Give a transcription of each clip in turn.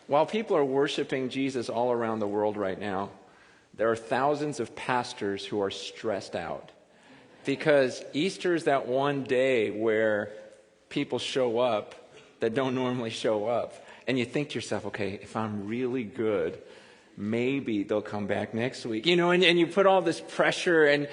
While people are worshiping Jesus all around the world right now, there are thousands of pastors who are stressed out. Because Easter is that one day where people show up that don't normally show up. And you think to yourself, okay, if I'm really good, maybe they'll come back next week, and you put all this pressure and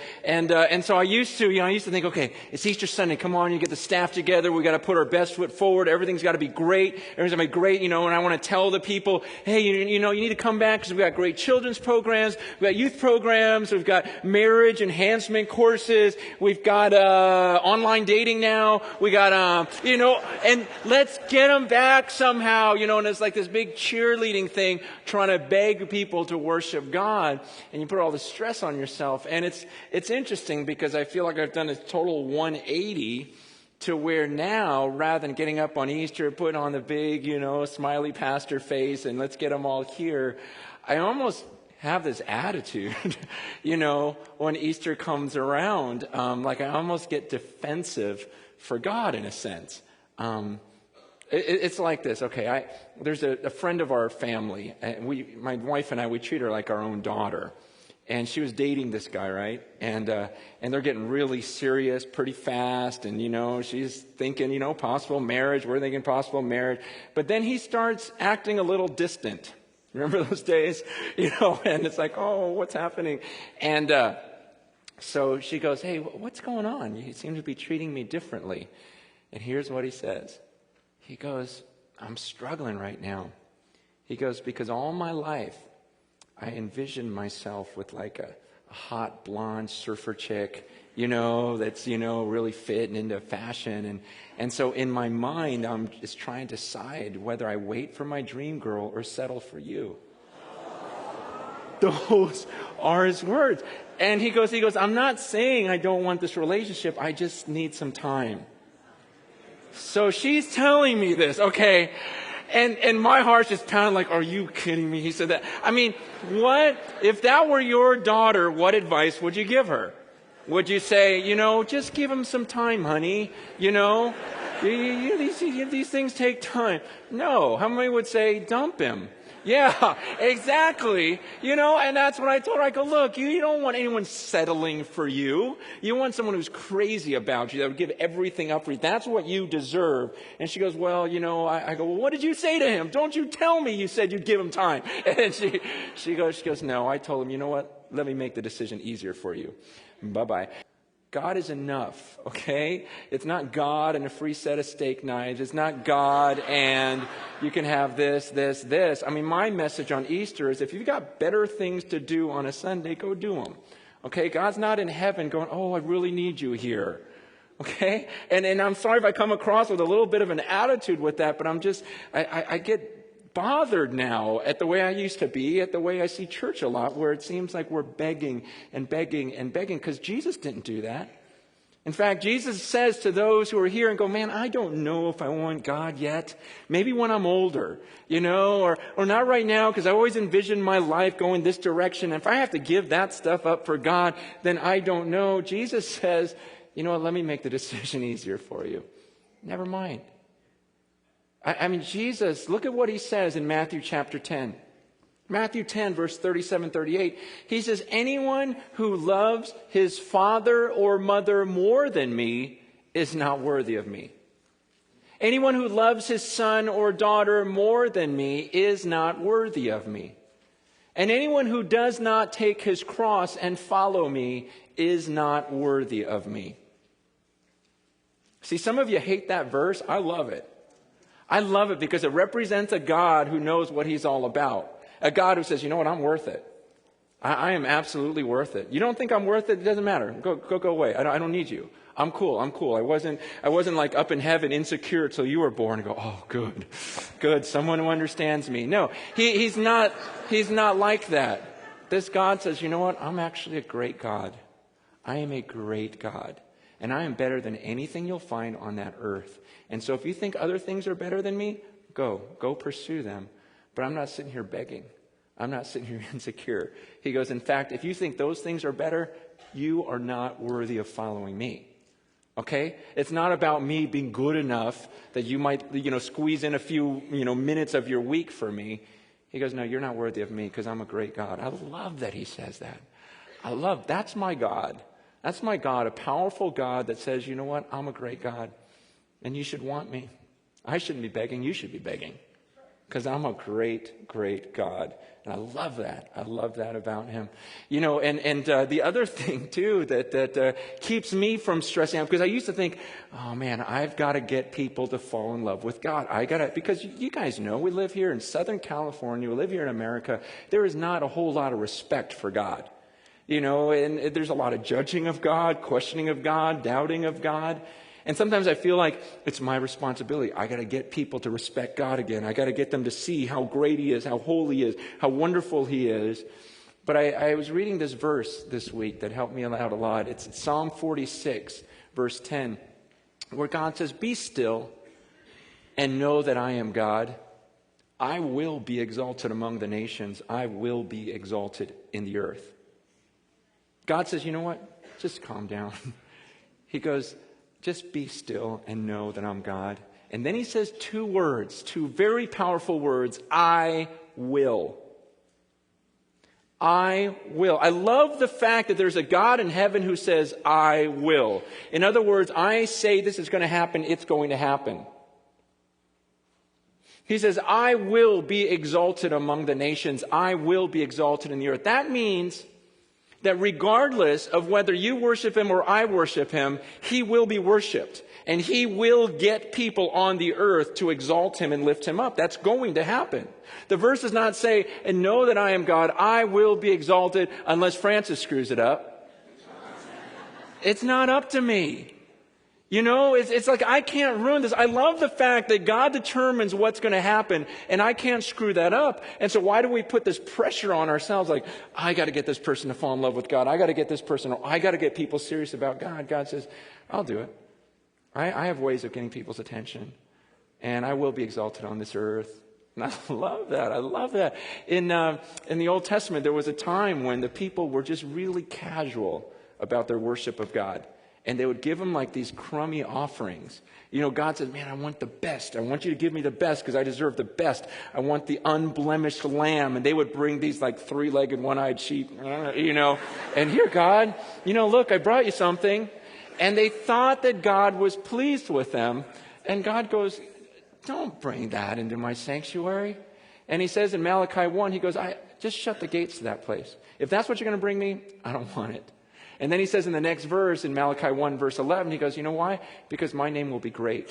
so I used to think, okay, it's Easter Sunday, come on, you get the staff together, we got to put our best foot forward, everything's got to be great, everything's got to be great, and I want to tell the people, hey, you need to come back because we got great children's programs, we got youth programs, we've got marriage enhancement courses, we've got online dating now, we got and let's get them back somehow, and it's like this big cheerleading thing, trying to beg people to worship God, and you put all the stress on yourself. And it's interesting because I feel like I've done a total 180 to where now, rather than getting up on Easter, putting on the big, smiley pastor face and let's get them all here, I almost have this attitude, when Easter comes around, like I almost get defensive for God in a sense. It's like this. Okay, there's a friend of our family. My wife and I, we treat her like our own daughter. And she was dating this guy, right? And they're getting really serious pretty fast. And, she's thinking, possible marriage. We're thinking possible marriage. But then he starts acting a little distant. Remember those days? And it's like, oh, what's happening? And so she goes, hey, what's going on? You seem to be treating me differently. And here's what he says. He goes, I'm struggling right now. He goes, because all my life, I envisioned myself with like a hot blonde surfer chick, that's, really fit and into fashion. And so in my mind, I'm just trying to decide whether I wait for my dream girl or settle for you. Those are his words. And he goes, I'm not saying I don't want this relationship. I just need some time. So she's telling me this, okay, and my heart's just pounding like, are you kidding me? He said that. I mean, what, if that were your daughter, what advice would you give her? Would you say, just give him some time, honey, these things take time. No, how many would say, dump him? Yeah, exactly. And that's what I told her. I go, look, you don't want anyone settling for you. You want someone who's crazy about you, that would give everything up for you. That's what you deserve. And she goes, well, I go, well, what did you say to him? Don't you tell me you said you'd give him time. And she goes, no, I told him, you know what? Let me make the decision easier for you. Bye-bye. God is enough, okay? It's not God and a free set of steak knives. It's not God and you can have this. I mean, my message on Easter is if you've got better things to do on a Sunday, go do them, okay? God's not in heaven going, oh, I really need you here, okay? And I'm sorry if I come across with a little bit of an attitude with that, but I get bothered now at the way I used to be, at the way I see church a lot, where it seems like we're begging and begging and begging, because Jesus didn't do that. In fact, Jesus says to those who are here and go, man, I don't know if I want God yet. Maybe when I'm older, or not right now, because I always envisioned my life going this direction. If I have to give that stuff up for God, then I don't know. Jesus says, you know what, let me make the decision easier for you. Never mind. I mean, Jesus, look at what he says in Matthew chapter 10. Matthew 10, verse 37, 38. He says, anyone who loves his father or mother more than me is not worthy of me. Anyone who loves his son or daughter more than me is not worthy of me. And anyone who does not take his cross and follow me is not worthy of me. See, some of you hate that verse. I love it. I love it because it represents a God who knows what he's all about. A God who says, you know what, I'm worth it. I am absolutely worth it. You don't think I'm worth it? It doesn't matter. Go away. I don't need you. I'm cool. I wasn't like up in heaven insecure till you were born and go, oh, good. Someone who understands me. No, he's not like that. This God says, you know what, I'm actually a great God. I am a great God. And I am better than anything you'll find on that earth. And so if you think other things are better than me, go pursue them. But I'm not sitting here begging. I'm not sitting here insecure. He goes, in fact, if you think those things are better, you are not worthy of following me. Okay? It's not about me being good enough that you might, squeeze in a few, minutes of your week for me. He goes, no, you're not worthy of me because I'm a great God. I love that he says that. That's my God. That's my God, a powerful God that says, you know what? I'm a great God and you should want me. I shouldn't be begging. You should be begging because I'm a great, great God. And I love that. I love that about him. And the other thing, too, that keeps me from stressing out, because I used to think, oh, man, I've got to get people to fall in love with God. Because you guys know, we live here in Southern California. We live here in America. There is not a whole lot of respect for God. And there's a lot of judging of God, questioning of God, doubting of God. And sometimes I feel like it's my responsibility. I got to get people to respect God again. I got to get them to see how great he is, how holy he is, how wonderful he is. But I was reading this verse this week that helped me out a lot. It's Psalm 46, verse 10, where God says, be still and know that I am God. I will be exalted among the nations. I will be exalted in the earth. God says, you know what? Just calm down. He goes, just be still and know that I'm God. And then he says two very powerful words, I will. I will. I love the fact that there's a God in heaven who says, I will. In other words, I say this is going to happen, it's going to happen. He says, I will be exalted among the nations. I will be exalted in the earth. That means that regardless of whether you worship him or I worship him, he will be worshiped. And he will get people on the earth to exalt him and lift him up. That's going to happen. The verse does not say, and know that I am God, I will be exalted, unless Francis screws it up. It's not up to me. It's like I can't ruin this. I love the fact that God determines what's going to happen, and I can't screw that up. And so why do we put this pressure on ourselves? Like, I got to get this person to fall in love with God. I got to get this person, I got to get people serious about God. God says, I'll do it. I have ways of getting people's attention, and I will be exalted on this earth. And I love that. I love that. In the Old Testament, there was a time when the people were just really casual about their worship of God. And they would give him like these crummy offerings. God says, man, I want the best. I want you to give me the best because I deserve the best. I want the unblemished lamb. And they would bring these like three-legged, one-eyed sheep, And here, God, look, I brought you something. And they thought that God was pleased with them. And God goes, don't bring that into my sanctuary. And he says in Malachi 1, he goes, just shut the gates to that place. If that's what you're going to bring me, I don't want it. And then he says in the next verse, in Malachi 1, verse 11, he goes, you know why? Because my name will be great.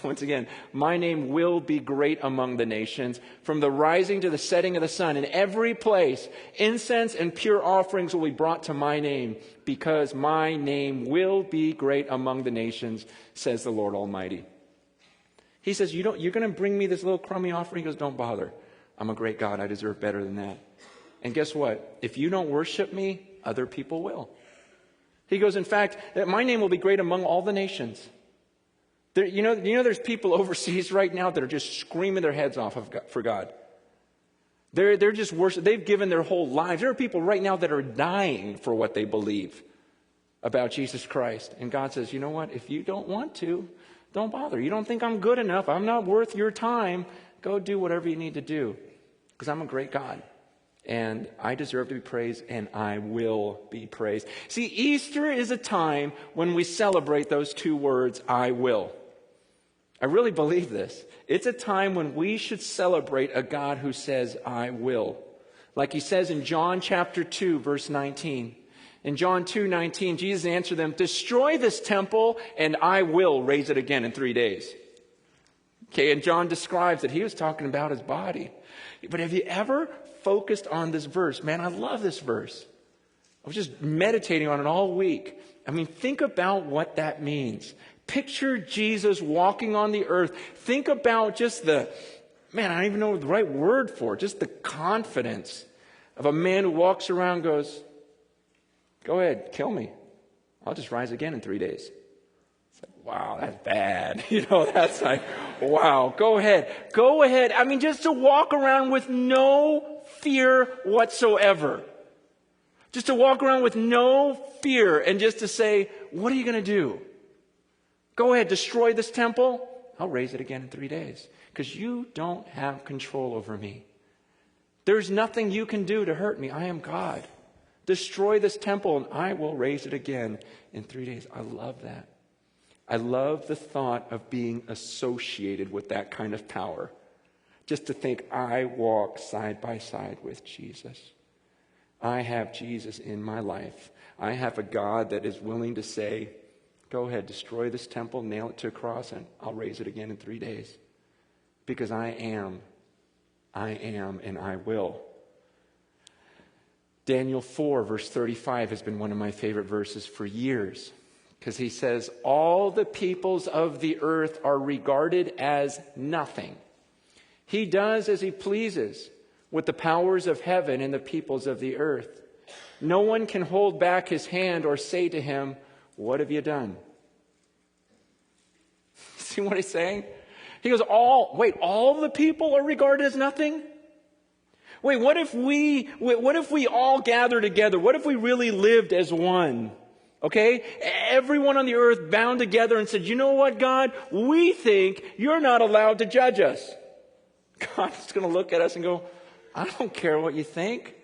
Once again, my name will be great among the nations. From the rising to the setting of the sun, in every place, incense and pure offerings will be brought to my name, because my name will be great among the nations, says the Lord Almighty. He says, you're going to bring me this little crummy offering? He goes, don't bother. I'm a great God. I deserve better than that. And guess what? If you don't worship me, other people will. He goes, in fact, that my name will be great among all the nations. There's people overseas right now that are just screaming their heads off for God. They're just worship. They've given their whole lives. There are people right now that are dying for what they believe about Jesus Christ. And God says, you know what? If you don't want to, don't bother. You don't think I'm good enough. I'm not worth your time. Go do whatever you need to do, because I'm a great God. And I deserve to be praised, and I will be praised. See, Easter is a time when we celebrate those two words, I will. I really believe this. It's a time when we should celebrate a God who says, I will. Like he says in John chapter 2, verse 19. In John 2:19, Jesus answered them, destroy this temple, and I will raise it again in 3 days. Okay, and John describes that he was talking about his body. But have you ever focused on this verse? Man, I love this verse. I was just meditating on it all week. I mean, think about what that means. Picture Jesus walking on the earth. Think about just I don't even know the right word for it, just the confidence of a man who walks around and goes, go ahead, kill me. I'll just rise again in 3 days. It's like, wow, that's bad. That's like, wow, go ahead. I mean, just to walk around with no fear whatsoever. Just to walk around with no fear and just to say, what are you going to do? Go ahead, destroy this temple. I'll raise it again in 3 days. Because you don't have control over me. There's nothing you can do to hurt me. I am God. Destroy this temple and I will raise it again in 3 days. I love that. I love the thought of being associated with that kind of power. Just to think I walk side by side with Jesus. I have Jesus in my life. I have a God that is willing to say, go ahead, destroy this temple, nail it to a cross, and I'll raise it again in 3 days. Because I am, and I will. Daniel 4, verse 35 has been one of my favorite verses for years. Because he says, all the peoples of the earth are regarded as nothing. He does as he pleases with the powers of heaven and the peoples of the earth. No one can hold back his hand or say to him, what have you done? See what he's saying? He goes, all the people are regarded as nothing? Wait, what if we all gather together? What if we really lived as one? Okay? Everyone on the earth bound together and said, you know what, God? We think you're not allowed to judge us. God's going to look at us and go, I don't care what you think.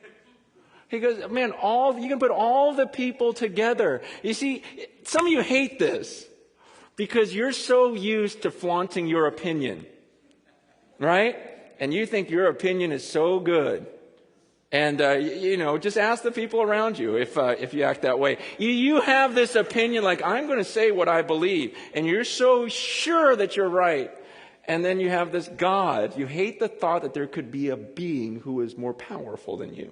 He goes, man, you can put all the people together. You see, some of you hate this because you're so used to flaunting your opinion, right? And you think your opinion is so good. And, just ask the people around you if you act that way. You have this opinion like, I'm going to say what I believe. And you're so sure that you're right. And then you have this God. You hate the thought that there could be a being who is more powerful than you.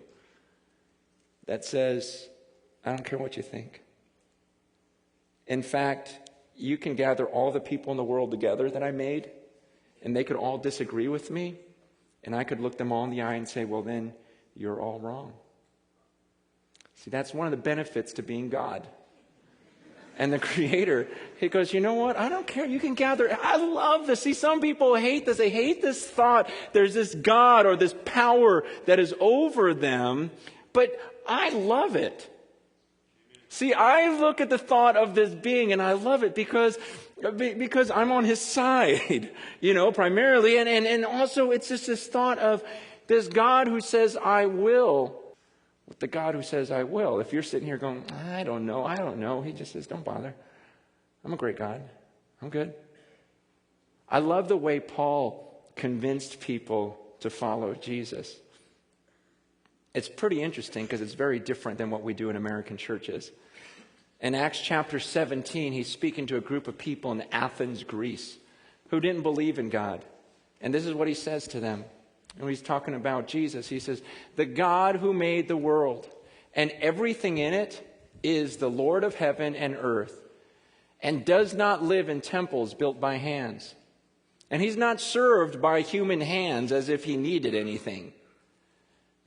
That says, I don't care what you think. In fact, you can gather all the people in the world together that I made, and they could all disagree with me, and I could look them all in the eye and say, well, then you're all wrong. See, that's one of the benefits to being God. And the Creator, he goes, you know what? I don't care. You can gather. I love this. See, some people hate this. They hate this thought. There's this God or this power that is over them. But I love it. See, I look at the thought of this being and I love it because I'm on his side, primarily. And also it's just this thought of this God who says, I will. With the God who says, I will. If you're sitting here going, I don't know. He just says, don't bother. I'm a great God. I'm good. I love the way Paul convinced people to follow Jesus. It's pretty interesting because it's very different than what we do in American churches. In Acts chapter 17, he's speaking to a group of people in Athens, Greece, who didn't believe in God. And this is what he says to them. And he's talking about Jesus. He says, the God who made the world and everything in it is the Lord of heaven and earth and does not live in temples built by hands. And he's not served by human hands as if he needed anything,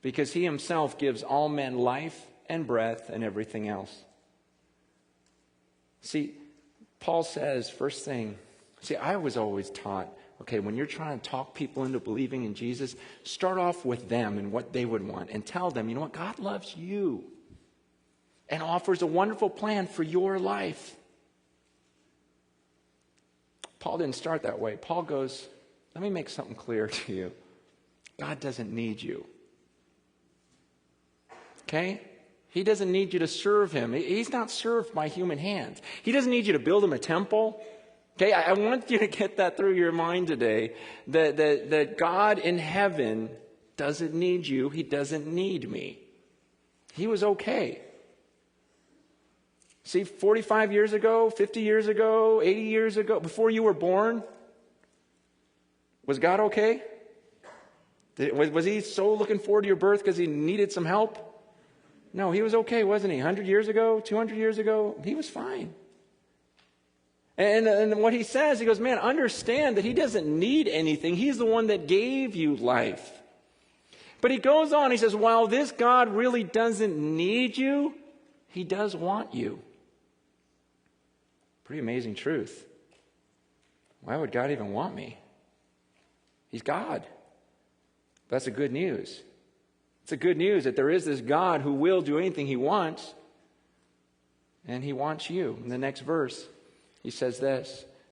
because he himself gives all men life and breath and everything else. See, Paul says, first thing, I was always taught, okay, when you're trying to talk people into believing in Jesus, start off with them and what they would want and tell them, you know what, God loves you and offers a wonderful plan for your life. Paul didn't start that way. Paul goes, let me make something clear to you. God doesn't need you. Okay? He doesn't need you to serve him. He's not served by human hands. He doesn't need you to build him a temple. Okay, I want you to get that through your mind today, that God in heaven doesn't need you. He doesn't need me. He was okay. See, 45 years ago, 50 years ago, 80 years ago, before you were born, was God okay? Was he so looking forward to your birth because he needed some help? No, he was okay, wasn't he? 100 years ago, 200 years ago, he was fine. And what he says, he goes, man, understand that he doesn't need anything. He's the one that gave you life. But he goes on, he says, while this God really doesn't need you, he does want you. Pretty amazing truth. Why would God even want me? He's God. That's the good news. It's the good news that there is this God who will do anything he wants. And he wants you. In the next verse, He says this,